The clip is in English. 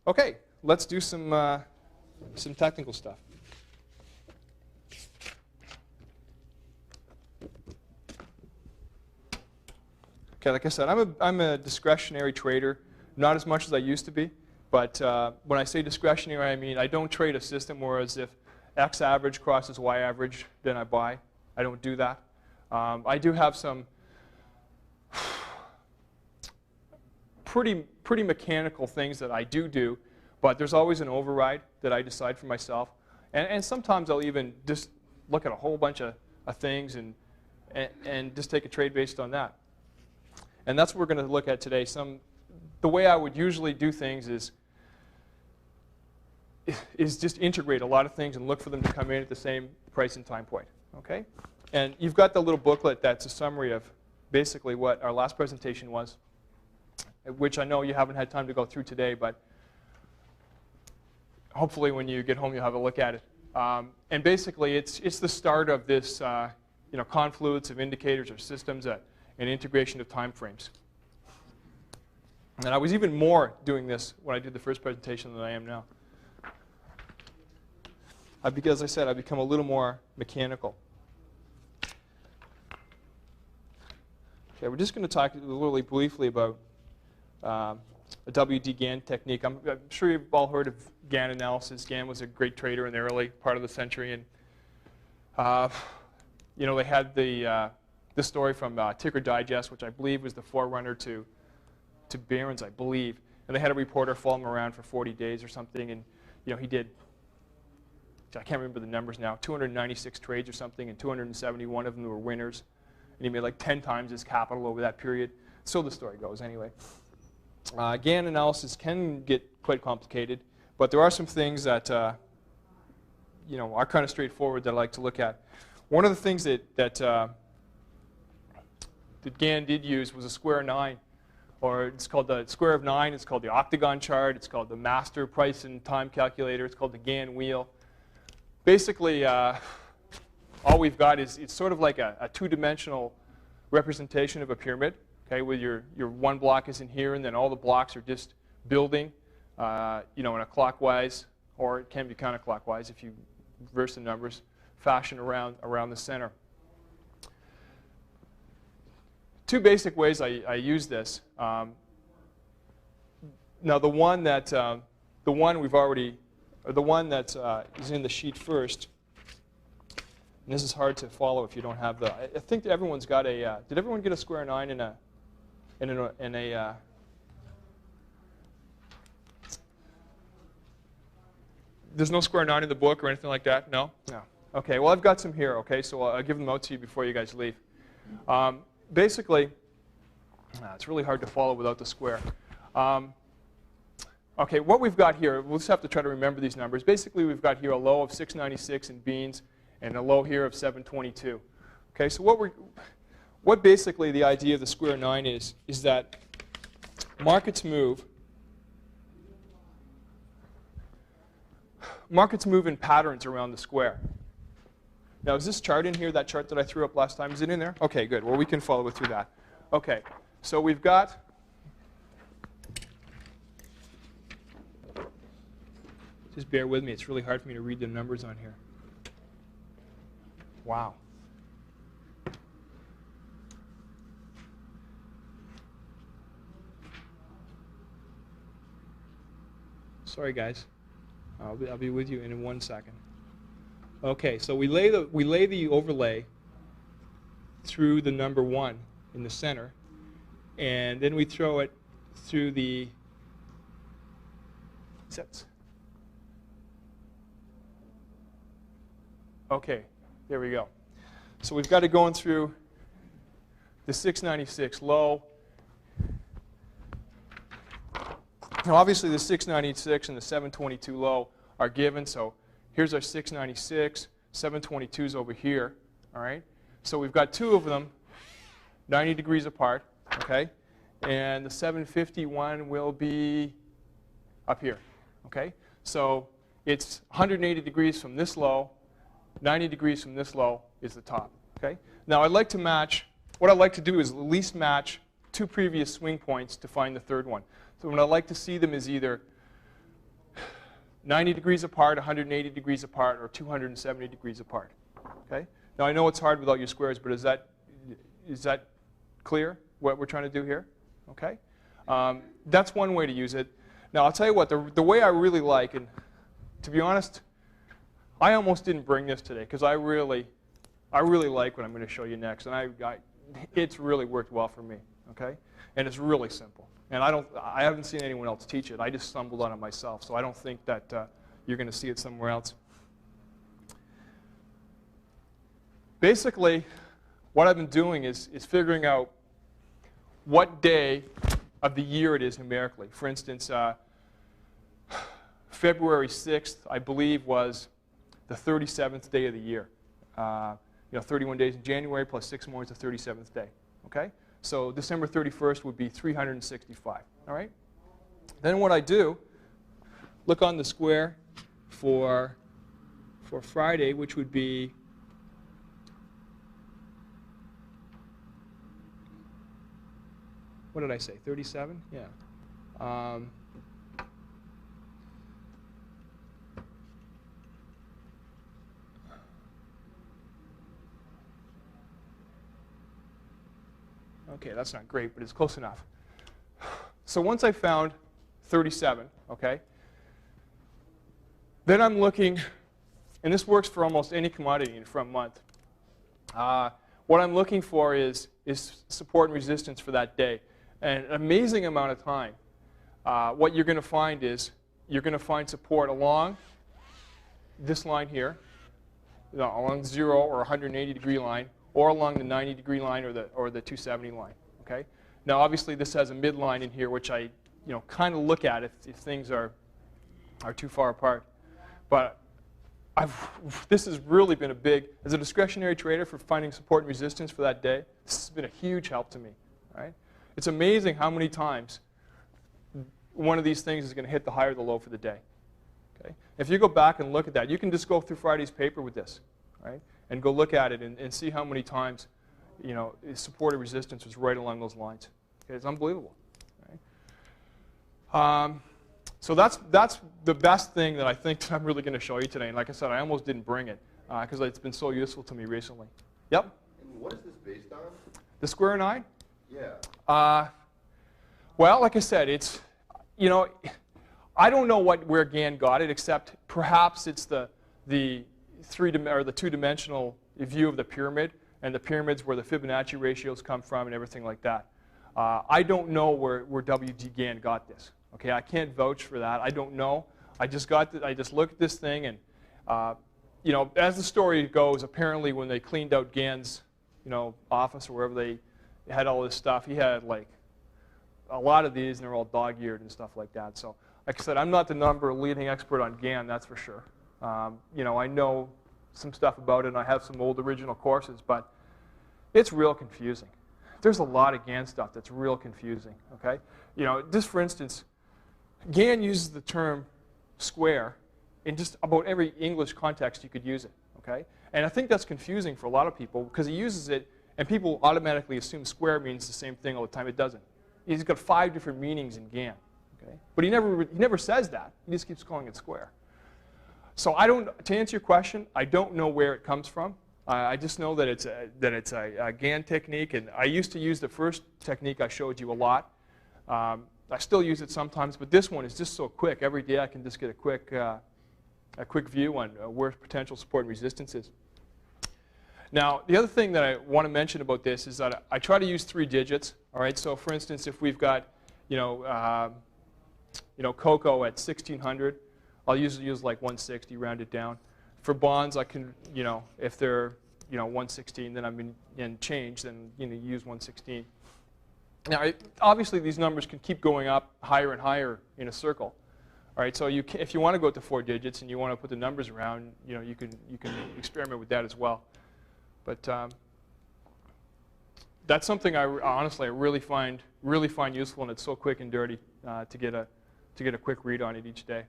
Okay, let's do some technical stuff. Okay, like I said, I'm a discretionary trader, not as much as I used to be. But when I say discretionary, I mean I don't trade a system where as if X average crosses Y average, then I buy. I don't do that. I do have some pretty mechanical things that I do, but there's always an override that I decide for myself. And sometimes I'll even just look at a whole bunch of things and just take a trade based on that. And that's what we're going to look at today. The way I would usually do things is just integrate a lot of things and look for them to come in at the same price and time point. Okay? And you've got the little booklet that's a summary of basically what our last presentation was, which I know you haven't had time to go through today, but hopefully when you get home you'll have a look at it. And basically it's the start of this confluence of indicators or systems and integration of time frames. And I was even more doing this when I did the first presentation than I am now. As I said, I've become a little more mechanical. Okay, we're just going to talk really briefly about a WD Gann technique. I'm sure you've all heard of Gann analysis. Gann was a great trader in the early part of the century, and they had this story from Ticker Digest, which I believe was the forerunner to Barron's, I believe. And they had a reporter follow him around for 40 days or something, and he did, I can't remember the numbers now, 296 trades or something, and 271 of them were winners. And he made like 10 times his capital over that period. So the story goes anyway. Gann analysis can get quite complicated, but there are some things that are kind of straightforward that I like to look at. One of the things that Gann did use was a square 9, or it's called the square of 9. It's called the octagon chart. It's called the master price and time calculator. It's called the Gann wheel. Basically, all we've got is it's sort of like a two-dimensional representation of a pyramid. Okay, where your one block is in here, and then all the blocks are just building, in a clockwise, or it can be counterclockwise if you reverse the numbers, fashion around the center. Two basic ways I use this. Now the one that is in the sheet first. And this is hard to follow if you don't have the. I think everyone's got a. Did everyone get a square 9 in a? There's no square 9 in the book or anything like that? No? No. Okay, well I've got some here, okay, so I'll give them out to you before you guys leave. Basically, it's really hard to follow without the square. Okay, what we've got here, we'll just have to try to remember these numbers. Basically, we've got here a low of 696 in beans and a low here of 722. Okay, so what basically the idea of the square 9 is that markets move in patterns around the square. Now, is this chart in here, that chart that I threw up last time? Is it in there? Okay, good. Well, we can follow it through that. Okay, so we've got just bear with me. It's really hard for me to read the numbers on here. Wow. Sorry, guys. I'll be with you in 1 second. Okay, so we lay the overlay through the number 1 in the center, and then we throw it through the sets. Okay, there we go. So we've got it going through the 696 low. Now obviously the 696 and the 722 low are given, so here's our 696, 722 is over here, all right? So we've got two of them 90 degrees apart, okay? And the 751 will be up here, okay? So it's 180 degrees from this low, 90 degrees from this low is the top, okay? Now I'd like to match, what I'd like to do is at least match two previous swing points to find the third one. So what I'd like to see them is either 90 degrees apart, 180 degrees apart, or 270 degrees apart. Okay? Now, I know it's hard without your squares, but is that clear, what we're trying to do here? Okay? That's one way to use it. Now, I'll tell you what, the way I really like, and to be honest, I almost didn't bring this today, because I really like what I'm going to show you next, and it's really worked well for me, okay? And it's really simple. And I haven't seen anyone else teach it. I just stumbled on it myself, so I don't think that you're going to see it somewhere else. Basically, what I've been doing is figuring out what day of the year it is numerically. For instance, February 6th, I believe, was the 37th day of the year. 31 days in January plus 6 more is the 37th day. Okay? So December 31st would be 365. All right? Then what I do, look on the square for Friday, which would be what did I say? 37? Yeah. Okay, that's not great, but it's close enough. So once I found 37, okay, then I'm looking, and this works for almost any commodity in a front month. What I'm looking for is support and resistance for that day. And an amazing amount of time, what you're going to find is you're going to find support along this line here, along the 0 or 180 degree line, or along the 90 degree line or the 270 line. Okay. Now, obviously, this has a midline in here, which I kind of look at if things are too far apart. But this has really been as a discretionary trader for finding support and resistance for that day, this has been a huge help to me. Right? It's amazing how many times one of these things is going to hit the high or the low for the day. Okay? If you go back and look at that, you can just go through Friday's paper with this, right? And go look at it and see how many times, support or resistance was right along those lines. Okay? It's unbelievable. Right? So that's the best thing that I think that I'm really going to show you today. And like I said, I almost didn't bring it because it's been so useful to me recently. Yep? And what is this based on? The square 9? Yeah. Well, like I said, it's, I don't know where Gann got it, except perhaps it's the two-dimensional view of the pyramid, and the pyramid's where the Fibonacci ratios come from and everything like that. I don't know where W.G. Gann got this. Okay, I can't vouch for that. I don't know. I just looked at this thing, and as the story goes, apparently when they cleaned out Gann's office or wherever they had all this stuff, he had like a lot of these, and they're all dog-eared and stuff like that. So, like I said, I'm not the leading expert on Gann, that's for sure. I know some stuff about it, and I have some old original courses, but it's real confusing. There's a lot of Gann stuff that's real confusing, okay? Just for instance, Gann uses the term square in just about every English context you could use it, okay? And I think that's confusing for a lot of people because he uses it, and people automatically assume square means the same thing all the time. It doesn't. He's got 5 different meanings in Gann, okay? But he never says that. He just keeps calling it square. So to answer your question, I don't know where it comes from. I just know that it's a Gann technique, and I used to use the first technique I showed you a lot. I still use it sometimes, but this one is just so quick. Every day I can just get a quick view on where potential support and resistance is. Now, the other thing that I want to mention about this is that I try to use 3 digits. All right. So, for instance, if we've got cocoa at 1600. I'll usually use like 160, round it down. For bonds, I can, if they're, 116, then I'm in change, then, use 116. Now, obviously, these numbers can keep going up higher and higher in a circle. All right, so if you want to go to 4 digits and you want to put the numbers around, you can experiment with that as well. But that's something I really find useful, and it's so quick and dirty to get a quick read on it each day.